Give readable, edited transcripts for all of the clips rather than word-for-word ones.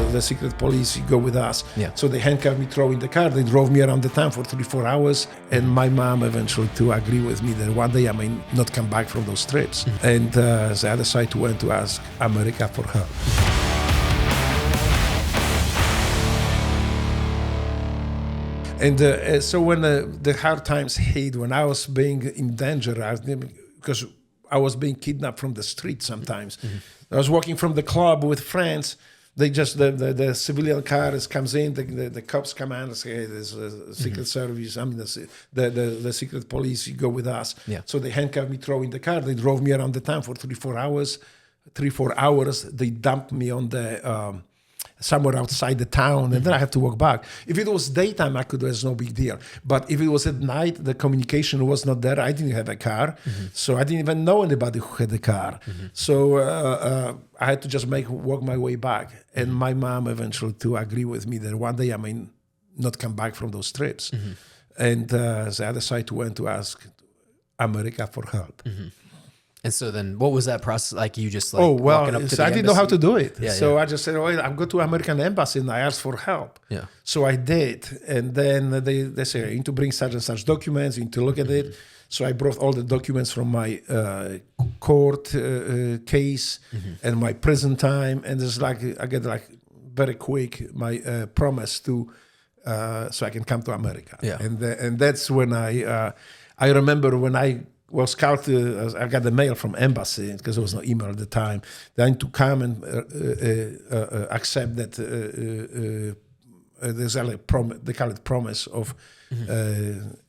the secret police go with us. Yeah. So they handcuffed me, throw in the car. They drove me around the town for 3-4 hours. And my mom eventually to agree with me that one day I may not come back from those trips. And the other side went to ask America for help. And so when the hard times hit, when I was being in danger, because I was being kidnapped from the street sometimes. I was walking from the club with friends. They just, the civilian cars comes in, the cops come in and say, hey, there's a secret service, I mean, the secret police, you go with us. Yeah. So they handcuffed me, throw in the car. They drove me around the town for 3-4 hours. 3-4 hours, they dumped me on the... somewhere outside the town, and then I have to walk back. If it was daytime, there's no big deal. But if it was at night, the communication was not there. I didn't have a car, so I didn't even know anybody who had a car. So I had to just walk my way back. And my mom eventually to agree with me that one day I may not come back from those trips. And the other side went to ask America for help. And so then what was that process like? You just like walking up to so the I didn't know how to do it. Yeah, so I just said, well, I'll go to American embassy and I asked for help. Yeah. So I did. And then they say, you need to bring such and such documents, you need to look at it. So I brought all the documents from my court case and my prison time. And it's like, I get like very quick my promise to, so I can come to America. Yeah. And that's when I remember when I was called I got the mail from embassy because there was no email at the time. Then to come and accept that there's a they call it promise of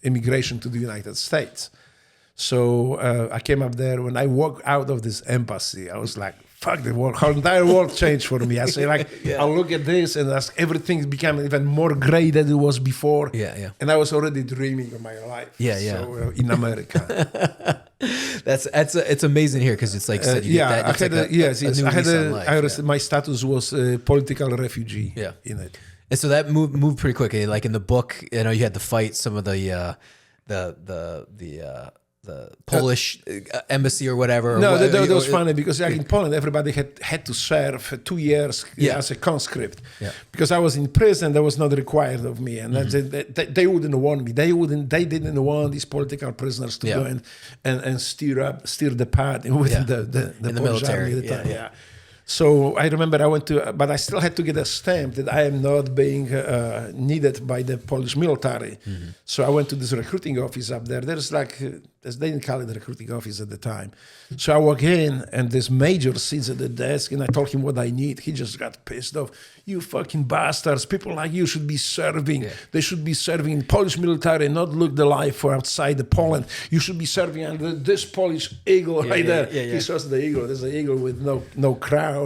immigration to the United States. So I came up there. When I walked out of this embassy, I was like, fuck, the whole entire world changed for me. I say like, I'll look at this and everything became even more gray than it was before. Yeah. And I was already dreaming of my life. So in America. It's amazing here because it's like you said, you get that. My status was political refugee. In it. And so that moved pretty quickly. Like in the book, you know, you had to fight some of the Polish embassy or whatever. No, that was funny because in Poland, everybody had to serve 2 years as a conscript. Yeah. Because I was in prison, that was not required of me. And they wouldn't want me. They didn't want these political prisoners to go and steer the path within the Polish military. army at the time. So I remember but I still had to get a stamp that I am not being needed by the Polish military. So I went to this recruiting office up there. There's like, they didn't call it a recruiting office at the time. So I walk in and this major sits at the desk and I told him what I need. He just got pissed off. You fucking bastards. People like you should be serving. They should be serving in Polish military and not look the life for outside the Poland. You should be serving under this Polish eagle right there. He shows the eagle. There's an eagle with no crown.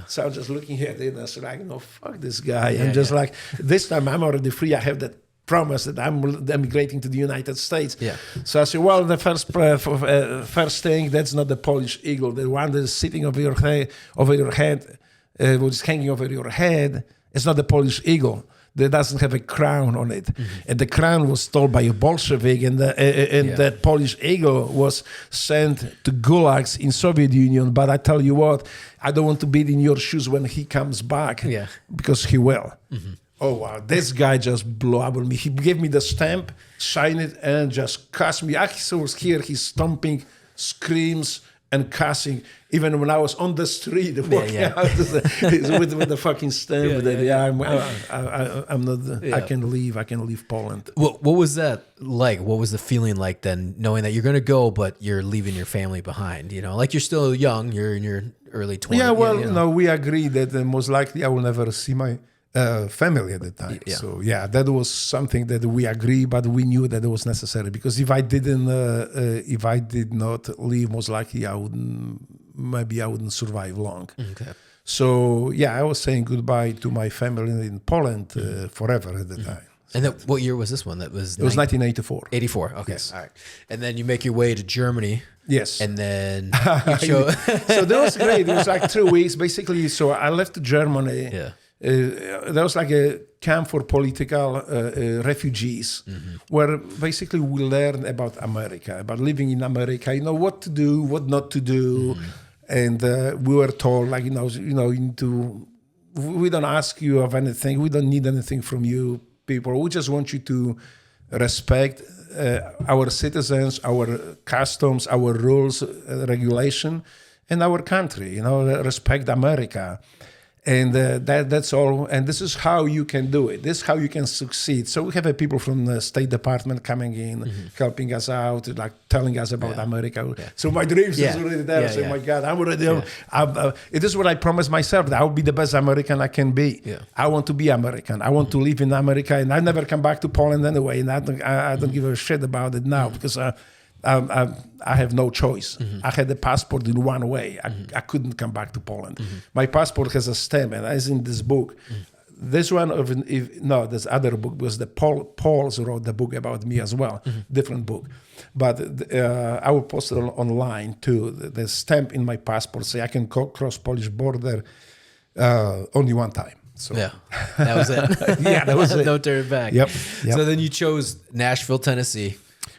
So I'm just looking at it and I was like, no, fuck this guy. I'm just like, this time I'm already free. I have that promise that I'm emigrating to the United States. So I said, well, the first thing, that's not the Polish eagle. The one that is sitting over your head, which is hanging over your head, it's not the Polish eagle. That doesn't have a crown on it. And the crown was stole by a Bolshevik, and that Polish eagle was sent to gulags in Soviet Union. But I tell you what, I don't want to be in your shoes when he comes back, because he will. Oh, wow, this guy just blew up on me. He gave me the stamp, signed it, and just cussed me. I was here, he's stomping, screams, and cussing. Even when I was on the street, walking out with the fucking stamp. I'm not. I can leave Poland. What was that like? What was the feeling like then, knowing that you're going to go, but you're leaving your family behind? You know, like you're still young. You're in your early 20s. Yeah, well, no, we agreed that most likely I will never see my family at the time. So that was something that we agreed, but we knew that it was necessary because if I did not leave, most likely I wouldn't survive long. So I was saying goodbye to my family in Poland forever at the time. And what year was this one? It was 1984. 84. Okay. Yes. All right. And then you make your way to Germany. Yes. And then you chose. So that was great. It was like 3 weeks basically. So I left Germany. There was like a camp for political refugees where basically we learned about America, about living in America, what to do, what not to do. And we were told, like, you need to we don't ask you of anything. We don't need anything from you people. We just want you to respect our citizens, our customs, our rules, regulation, and our country. Respect America. And that's all. And this is how you can do it. This is how you can succeed. So we have people from the State Department coming in, helping us out, like telling us about America. Yeah. So my dreams is already there. I say, my God, I'm already. It is what I promised myself, that I will be the best American I can be. Yeah. I want to be American. I want to live in America, and I never come back to Poland anyway. And I don't give a shit about it now because I have no choice. I had the passport in one way. I couldn't come back to Poland. My passport has a stamp, and as in this book, this one this other book was the Pauls wrote the book about me as well, different book. But I will post it online too. The stamp in my passport say I can cross Polish border only one time. So yeah, that was it. Yeah, that was it. No turning back. Yep. So then you chose Nashville, Tennessee.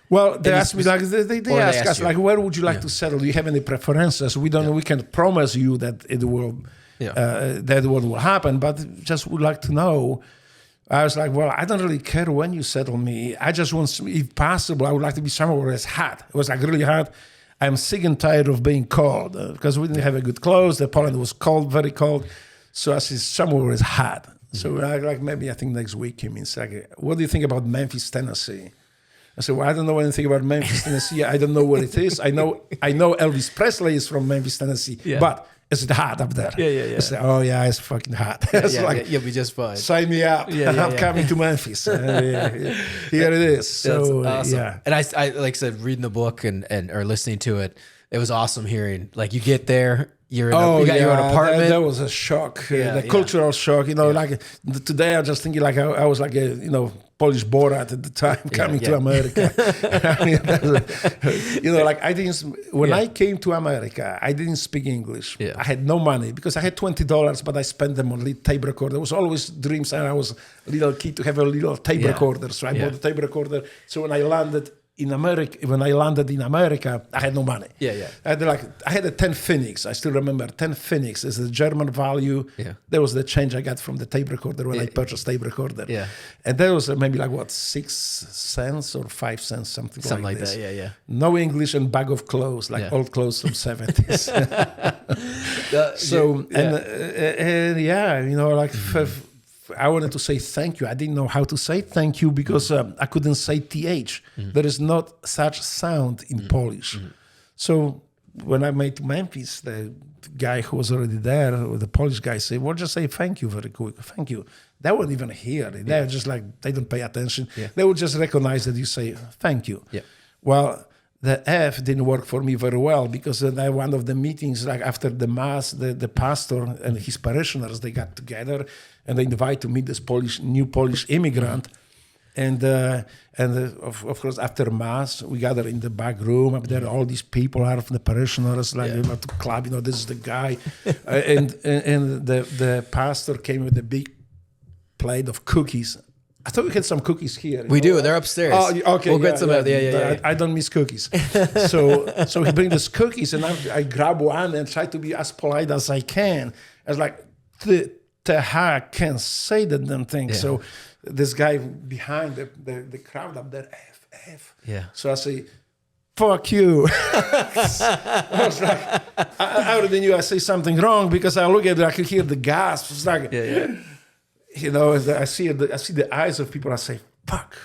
Well, they asked me they ask us like, where would you like to settle? Do you have any preferences? We don't. We can't promise you that it will, that what will happen, but just would like to know. I was like, well, I don't really care when you settle me. I just want, if possible, I would like to be somewhere where it's hot. It was like really hot. I'm sick and tired of being cold because we didn't have a good clothes. The Poland was cold, very cold. So I said somewhere where it's hot. So I think next week he means like, what do you think about Memphis, Tennessee? I said, well, I don't know anything about Memphis, Tennessee. I don't know where it is. I know Elvis Presley is from Memphis, Tennessee, but is it hot up there? Yeah. I said, oh yeah, it's fucking hot. You'll be just fine. Sign me up. I'm coming to Memphis. Here it is. So that's awesome. And I like I said, reading the book and or listening to it, it was awesome hearing. Like you get there. You got your own apartment. That was a shock, cultural shock. Like today, I was just thinking like I was like a Polish Borat at the time coming to America. Like I didn't. When I came to America, I didn't speak English. Yeah. I had no money because I had $20, but I spent them on tape recorder. There was always dreams, and I was a little kid to have a little tape recorder. So I bought a tape recorder. So when I landed in America, I had no money. I had a 10 Phoenix. I still remember 10 Phoenix is the German value. That was the change I got from the tape recorder when I purchased tape recorder. And that was maybe like what, 6 cents or 5 cents, something like this. That. No English and bag of clothes, like old clothes from 70s. I wanted to say thank you. I didn't know how to say thank you because I couldn't say TH. There is not such sound in Polish. So when I made Memphis, the guy who was already there, the Polish guy said, well, just say thank you very quick. Thank you. They wouldn't even hear it. They're just like, they don't pay attention. They would just recognize that you say thank you. Well, the F didn't work for me very well because one of the meetings, like after the mass, the pastor and his parishioners, they got together and they invited to meet this new Polish immigrant. And of course, after mass, we gather in the back room up there. All these people are from the parishioners, like about to clap. This is the guy, and the pastor came with a big plate of cookies. I thought we had some cookies here. We do. They're upstairs. Oh, okay. We'll get some. I don't miss cookies. So he brings these cookies, and I grab one and try to be as polite as I can. I was like, I can't say the damn thing. So this guy behind the crowd up there, F. So I say, fuck you. I was like, I already knew I say something wrong because I look at it, I could hear the gasps. It's like, I see the eyes of people. I say, "Fuck!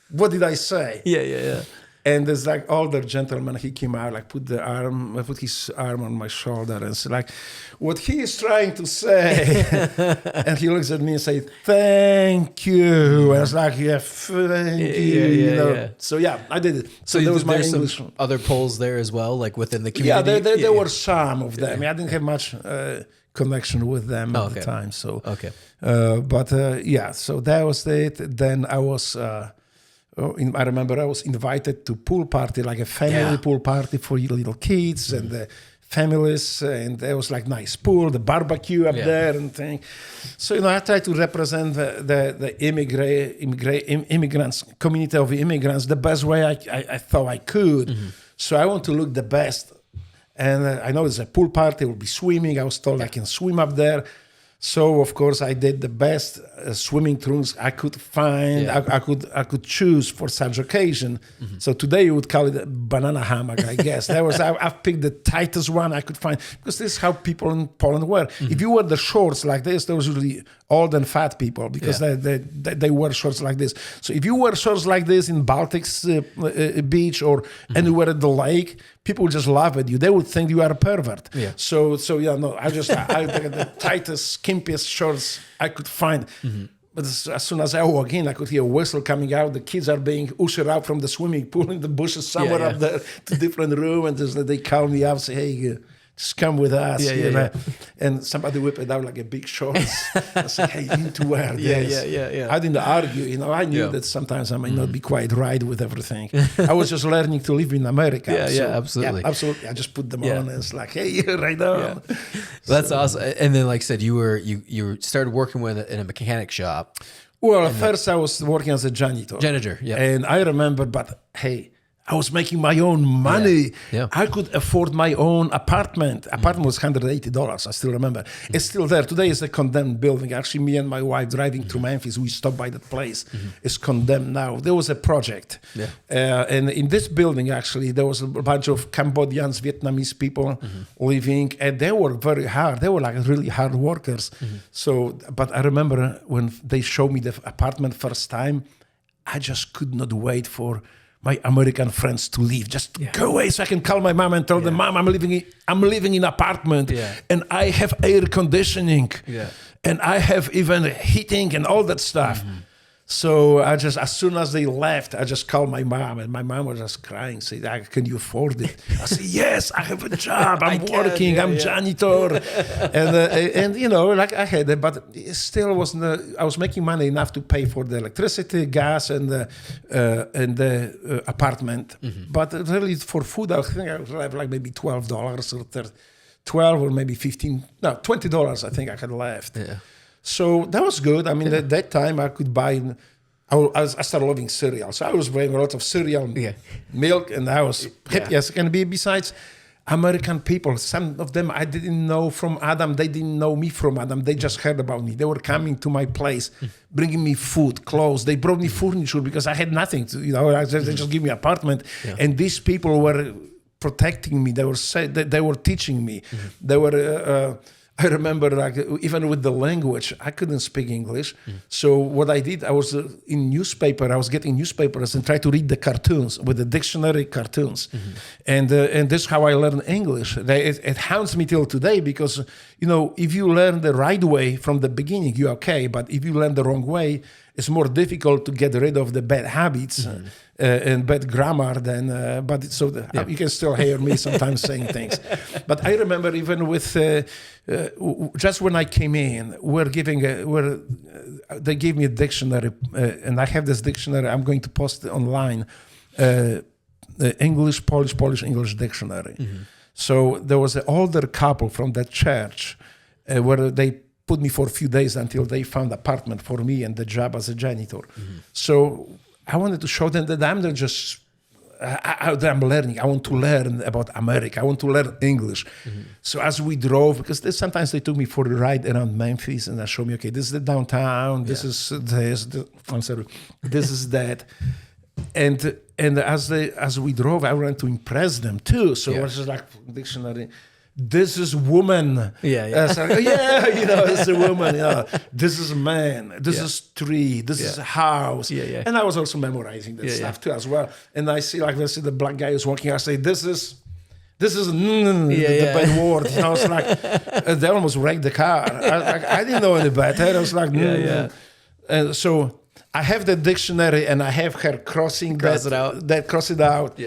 What did I say?" And there's like older gentleman. He came out, like put his arm on my shoulder and said, like, "What he is trying to say." And he looks at me and say, "Thank you." And I was like, thank you. So I did it. So there was my English. Some other Poles there as well, like within the community. There were some of them. I didn't have much connection with them at the time. So so that was it. Then I was. I remember I was invited to pool party, like a family pool party for little kids and the families, and there was like nice pool, the barbecue up there and thing. So I tried to represent the immigrants, community of immigrants, the best way I thought I could. So I want to look the best. And I know it's a pool party, we'll be swimming. I was told I can swim up there. So of course I did the best swimming trunks I could find. Yeah. I could choose for such occasion. So today you would call it a banana hammock, I guess. That was I picked the tightest one I could find because this is how people in Poland wear. If you wear the shorts like this, those usually old and fat people because they wear shorts like this. So if you wear shorts like this in Baltic's beach or anywhere at the lake, people would just laugh at you. They would think you are a pervert. Yeah. So yeah, no, I took the tightest, skimpiest shorts I could find. But as soon as I walk in, I could hear a whistle coming out. The kids are being ushered out from the swimming pool in the bushes somewhere up there to different room, and they call me up, say, "Hey, just come with us." And somebody whipped it out like a big shorts. I said, "Hey, you need to wear this." Yeah. I didn't argue. I knew that sometimes I might not be quite right with everything. I was just learning to live in America. Absolutely. Yeah, absolutely. I just put them on, and it's like, "Hey, right on." Well, that's awesome. And then, like I said, you started working in a mechanic shop. Well, at first I was working as a janitor. And I remember, but hey, I was making my own money. Yeah. I could afford my own apartment. Apartment was $180. I still remember. It's still there. Today it's a condemned building. Actually, me and my wife driving through Memphis, we stopped by that place. It's condemned now. There was a project. And in this building, actually, there was a bunch of Cambodians, Vietnamese people living. And they were very hard. They were like really hard workers. So, but I remember when they showed me the apartment first time, I just could not wait for my American friends to leave. Just go away so I can call my mom and tell them, "Mom, I'm living in apartment and I have air conditioning and I have even heating and all that stuff." So as soon as they left, I just called my mom, and my mom was just crying, saying, "Can you afford it?" I said, "Yes, I have a job. I'm working. I'm janitor," and like I had it, but it still wasn't. I was making money enough to pay for the electricity, gas, and the apartment. But really, for food, I think I would have like maybe $12 or $12 or maybe $20. I think I had left. So that was good. I mean, at that time I could buy. I started loving cereal, so I was buying a lot of cereal, milk, and I was happy as can be. Besides, American people, some of them I didn't know from Adam. They didn't know me from Adam. They just heard about me. They were coming to my place, bringing me food, clothes. They brought me furniture because I had nothing. They just give me apartment, and these people were protecting me. They were teaching me. They were. I remember, like, even with the language, I couldn't speak English. So what I did, I was in newspaper. I was getting newspapers and try to read the cartoons with the dictionary cartoons, and this is how I learned English. It haunts me till today because if you learn the right way from the beginning, you're okay. But if you learn the wrong way, it's more difficult to get rid of the bad habits and bad grammar than. You can still hear me sometimes saying things. But I remember even with just when I came in, they gave me a dictionary, and I have this dictionary. I'm going to post it online. English, Polish, English dictionary. So there was an older couple from that church where they put me for a few days until they found apartment for me and the job as a janitor. So I wanted to show them that I'm not just that I'm learning. I want to learn about America. I want to learn English. So as we drove, because sometimes they took me for a ride around Memphis and they showed me, okay, this is the downtown, this is this, I'm sorry, this is that. And as we drove, I wanted to impress them too. So it was just like dictionary. This is woman. It's a woman. This is a man. This is tree. This is a house. And I was also memorizing that stuff too as well. And I see, let's see the black guy who's walking. I say, this is the bad word. It's like they almost wrecked the car. I didn't know any better. I was like, And so I have the dictionary, and I have her cross it out.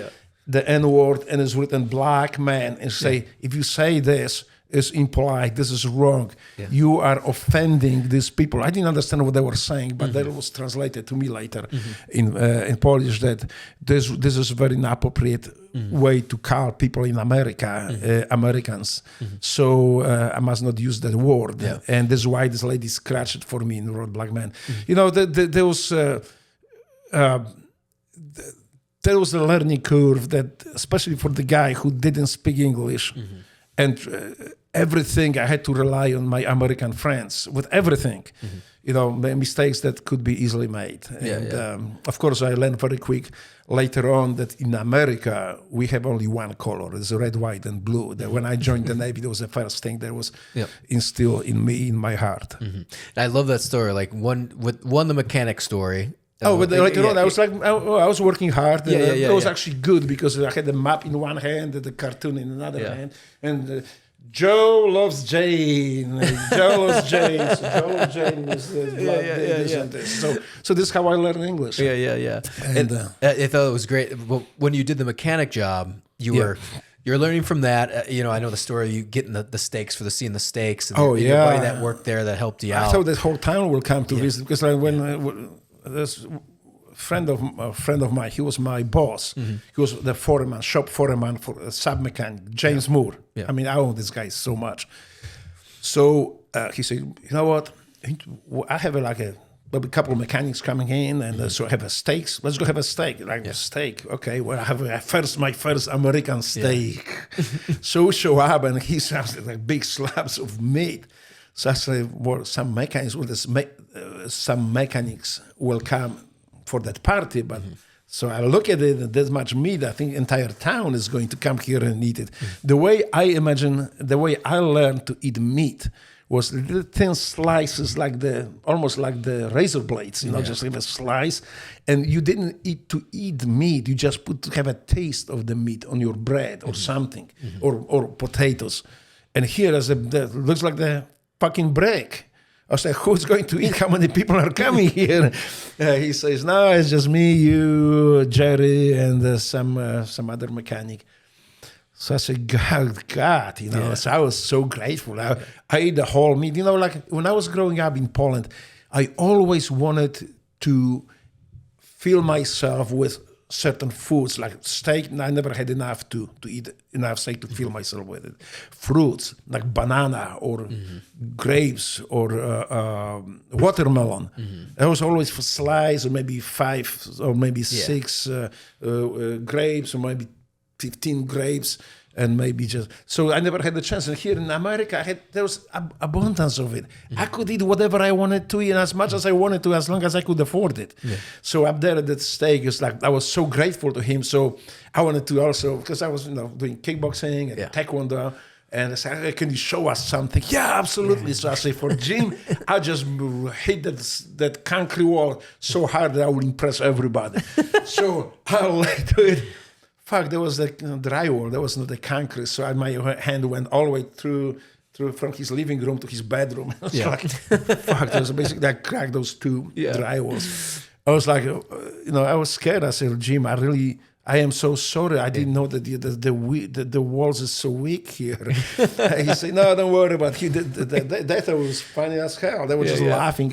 The N word, and it's written black man, and say, if you say this, it's impolite, this is wrong. You are offending these people. I didn't understand what they were saying, but that was translated to me later in Polish that this is very inappropriate way to call people in America, Americans. So I must not use that word. And this is why this lady scratched for me and wrote black man. There was a learning curve that, especially for the guy who didn't speak English, and everything I had to rely on my American friends with everything. Mistakes that could be easily made. Of course, I learned very quick later on that in America, we have only one color. It's red, white, and blue. That when I joined the Navy, that was the first thing that was instilled in me, in my heart. I love that story. Like the mechanic story. But later on, I was like, I was working hard. It was yeah. actually good because I had the map in one hand and the cartoon in another hand. And Joe loves Jane. Joe loves Jane. So Joe loves Jane is this and this. So this is how I learned English. Yeah. And I thought it was great. When you did the mechanic job, you're learning from that. I know the story. You getting the steaks for seeing the steaks. And your buddy that worked there that helped you out. I thought the whole town will come to visit because when this friend of mine, he was my boss. He was the shop foreman for a sub mechanic, James Moore. I mean, I owe this guy so much. So he said, you know what? I have a couple of mechanics coming in, and so I have a steaks. Let's go have a steak. A steak. Okay, well, I have my first American steak. So we show up, and he has like big slabs of meat. So I said, well, some mechanics will come for that party, but so I look at it, and there's much meat. I think entire town is going to come here and eat it. The way I learned to eat meat was little thin slices, almost like the razor blades, just like a slice. And you didn't eat meat. You just to have a taste of the meat on your bread or something, or potatoes. And here, looks like the fucking break. I was like, who's going to eat? How many people are coming here? He says, no, it's just me, you, Jerry, and some other mechanic. So I said, God, So I was so grateful. I ate the whole meat. Like when I was growing up in Poland, I always wanted to fill myself with certain foods, like steak. I never had enough to eat enough steak to fill myself with it. Fruits, like banana or grapes or watermelon. I was always for slice, or maybe 5 or maybe 6 grapes, or maybe 15 grapes, and maybe just... So I never had the chance. And here in America, there was abundance of it. I could eat whatever I wanted to eat, as much as I wanted to, as long as I could afford it. So up there at that steak, it's like I was so grateful to him. So I wanted to also, because I was doing kickboxing and taekwondo, and I said, hey, can you show us something? Yeah, absolutely. So I say, for gym, I just hit that concrete wall so hard that I would impress everybody. So I let do it. Fuck, there was the drywall. There was not the concrete. So my hand went all the way through from his living room to his bedroom. Like, fuck, there was basically, I cracked those 2 drywalls. I was like, I was scared. I said, Jim, I am so sorry. I didn't know that the walls is so weak here. He said, no, don't worry about it. They thought it was funny as hell. They were just laughing